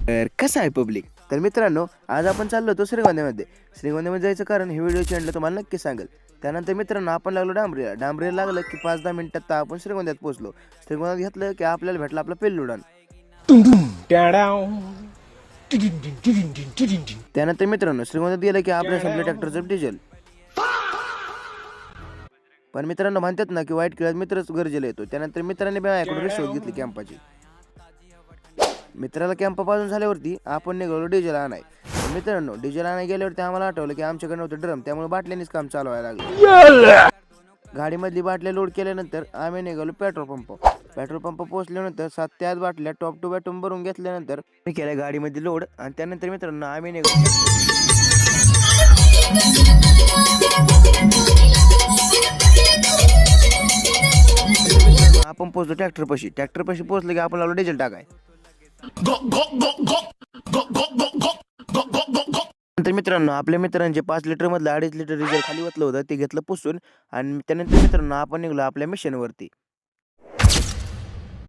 तर कसं आहे पब्लिक. तर मित्रांनो, आज आपण चाललो होतो श्रीगोंद्यामध्ये जायचं कारण हे व्हिडिओ चॅनल तुम्हाला नक्की सांगेल. त्यानंतर मित्रांनो आपण लागलो डांबरीला लागलं की 5-10 मिनिटात तर आपण श्रीगोंद्यात पोहोचलो. श्रीगोंद्यात घेतलं की आपल्याला भेटलं आपलं पेल्लुडान. त्यानंतर मित्रांनो श्रीगोंद्यात गेलं की आपल्या संपलं ट्रॅक्टरचं डिझेल. पण मित्रांनो म्हणतात ना की वाईट केळ्यात मित्रच गरजेला येतो. त्यानंतर मित्रांनी माझ्याकडून रिश्वत घेतली कॅम्पाची. मित्राला कॅम्प पाजून झाल्यावरती आपण निघालो डिझेल आणाय. मित्रांनो डिझेल आणाय गेल्यावरती आम्हाला आठवलं की आमच्याकडे नव्हतं ड्रम, त्यामुळे बाटल्यांनीच काम चालवायला लागलं. गाडीमधली बाटल्या लोड केल्यानंतर आम्ही निघालो पेट्रोल पंप पोहोचल्यानंतर 7 ते 8 बाटल्या टॉप टू बॅटम भरून घेतल्यानंतर मी केल्या गाडीमध्ये लोड आणि त्यानंतर मित्रांनो आम्ही निघालो. आपण पोहोचलो ट्रॅक्टर पशी पोहोचलो की आपण लागलो डिझेल टाकाय. नंतर मित्रांनो आपल्या मित्रांचे 5 लिटर मधलं 2.5 लिटर डिझेल खाली ओतलं होतं, ते घेतलं पुसून आणि त्यानंतर मित्रांनो आपण निघलो आपल्या मिशनवरती.